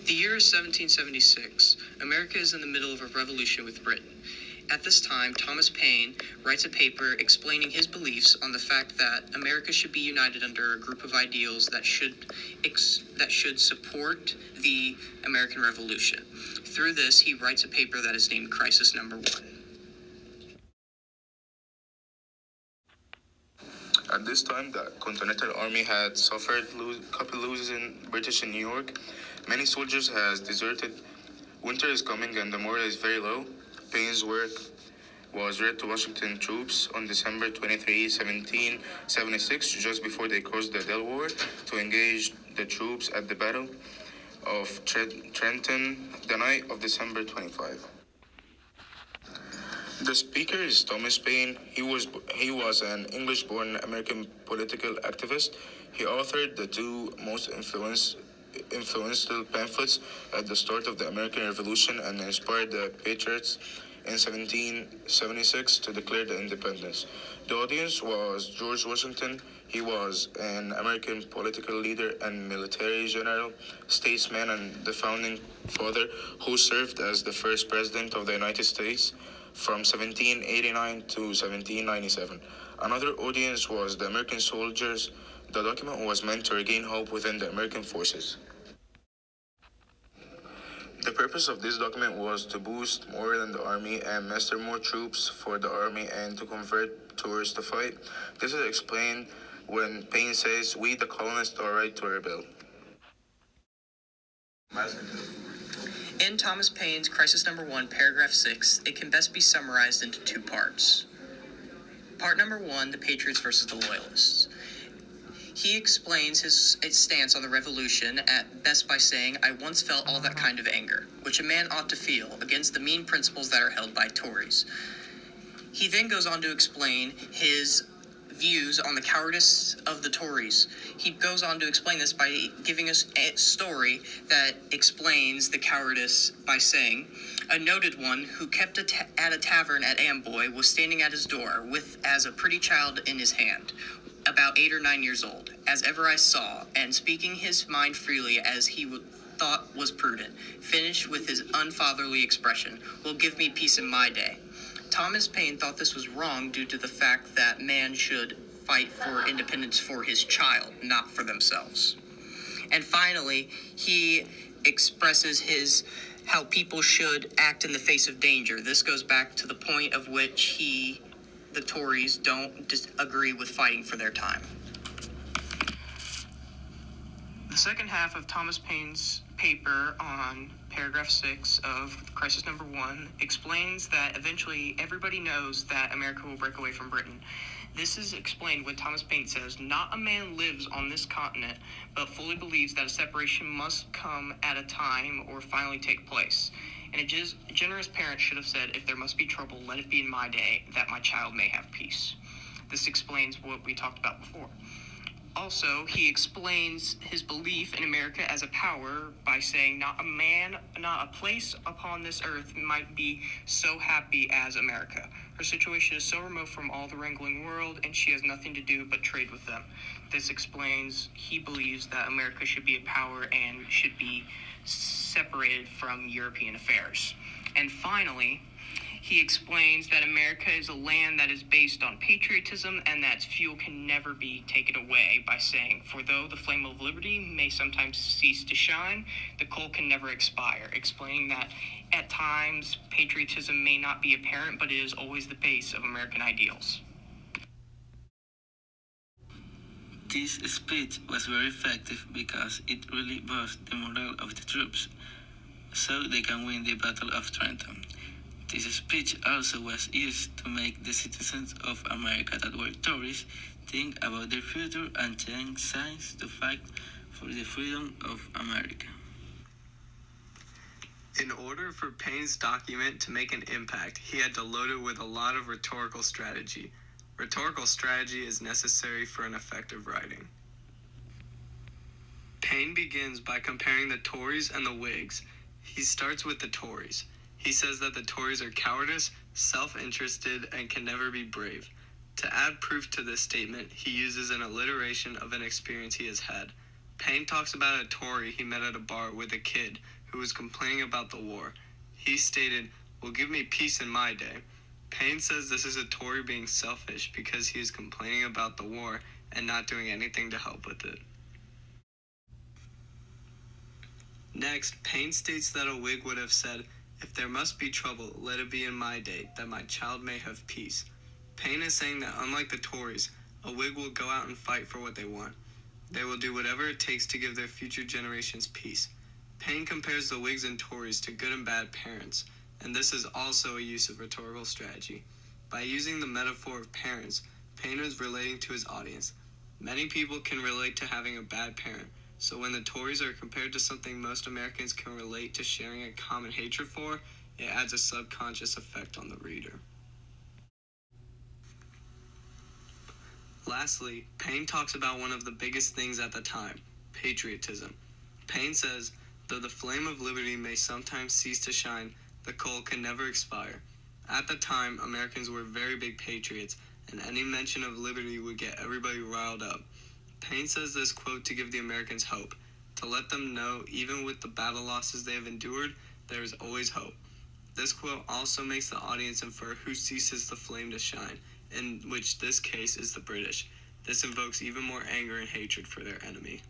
The year is 1776. America is in the middle of a revolution with Britain. At this time, Thomas Paine writes a paper explaining his beliefs on the fact that America should be united under a group of ideals that should support the American Revolution. Through this, he writes a paper that is named Crisis Number 1. At this time, the Continental Army had suffered a couple losses in British in New York. Many soldiers has deserted. Winter is coming and the morale is very low. Paine's work was read to Washington troops on December 23, 1776, just before they crossed the Delaware to engage the troops at the Battle of Trenton, the night of December 25. The speaker is Thomas Paine. He was an English-born American political activist. He authored the two most influential pamphlets at the start of the American Revolution and inspired the Patriots in 1776 to declare the independence. The audience was George Washington. He was an American political leader and military general, statesman, and the founding father who served as the first president of the United States from 1789 to 1797. Another audience was the American soldiers. The document was meant to regain hope within the American forces. The purpose of this document was to boost morale in the army and muster more troops for the army and to convert tourists to fight. This is explained when Paine says, "We, the colonists, are right to rebel." In Thomas Paine's Crisis Number 1, paragraph 6, it can best be summarized into two parts. Part number 1, the Patriots versus the Loyalists. He explains his stance on the revolution at best by saying, "I once felt all that kind of anger, which a man ought to feel against the mean principles that are held by Tories." He then goes on to explain his views on the cowardice of the Tories. He goes on to explain this by giving us a story that explains the cowardice by saying, "A noted one who kept at a tavern at Amboy was standing at his door with as a pretty child in his hand, about 8 or 9 years old, as ever I saw, and speaking his mind freely as he thought was prudent, finished with his unfatherly expression, 'Will give me peace in my day.'" Thomas Paine thought this was wrong due to the fact that man should fight for independence for his child, not for themselves. And finally, he expresses how people should act in the face of danger. This goes back to the point of which the Tories don't disagree with fighting for their time. The second half of Thomas Paine's paper on paragraph 6 of Crisis Number 1 explains that eventually everybody knows that America will break away from Britain. This is explained when Thomas Paine says, "Not a man lives on this continent, but fully believes that a separation must come at a time or finally take place. And a generous parent should have said, 'If there must be trouble, let it be in my day, that my child may have peace.'" This explains what we talked about before. Also, he explains his belief in America as a power by saying, "Not a man, not a place upon this earth might be so happy as America. Her situation is so remote from all the wrangling world, and she has nothing to do but trade with them." This explains he believes that America should be a power and should be separated from European affairs. And finally, he explains that America is a land that is based on patriotism and that its fuel can never be taken away by saying, "For though the flame of liberty may sometimes cease to shine, the coal can never expire," explaining that at times patriotism may not be apparent, but it is always the base of American ideals. This speech was very effective because it really boosted the morale of the troops, so they can win the Battle of Trenton. This speech also was used to make the citizens of America that were Tories think about their future and change signs to fight for the freedom of America. In order for Paine's document to make an impact, he had to load it with a lot of rhetorical strategy. Rhetorical strategy is necessary for an effective writing. Paine begins by comparing the Tories and the Whigs. He starts with the Tories. He says that the Tories are cowardice, self-interested, and can never be brave. To add proof to this statement, he uses an alliteration of an experience he has had. Paine talks about a Tory he met at a bar with a kid who was complaining about the war. He stated, "Well, give me peace in my day." Paine says this is a Tory being selfish because he is complaining about the war and not doing anything to help with it. Next, Paine states that a Whig would have said, "If there must be trouble, let it be in my day, that my child may have peace." Paine is saying that unlike the Tories, a Whig will go out and fight for what they want. They will do whatever it takes to give their future generations peace. Paine compares the Whigs and Tories to good and bad parents, and this is also a use of rhetorical strategy. By using the metaphor of parents, Paine is relating to his audience. Many people can relate to having a bad parent, so when the Tories are compared to something most Americans can relate to sharing a common hatred for, it adds a subconscious effect on the reader. Lastly, Paine talks about one of the biggest things at the time, patriotism. Paine says, "Though the flame of liberty may sometimes cease to shine, the coal can never expire." At the time, Americans were very big patriots, and any mention of liberty would get everybody riled up. Paine says this quote to give the Americans hope, to let them know even with the battle losses they have endured, there is always hope. This quote also makes the audience infer who ceases the flame to shine, in which this case is the British. This invokes even more anger and hatred for their enemy.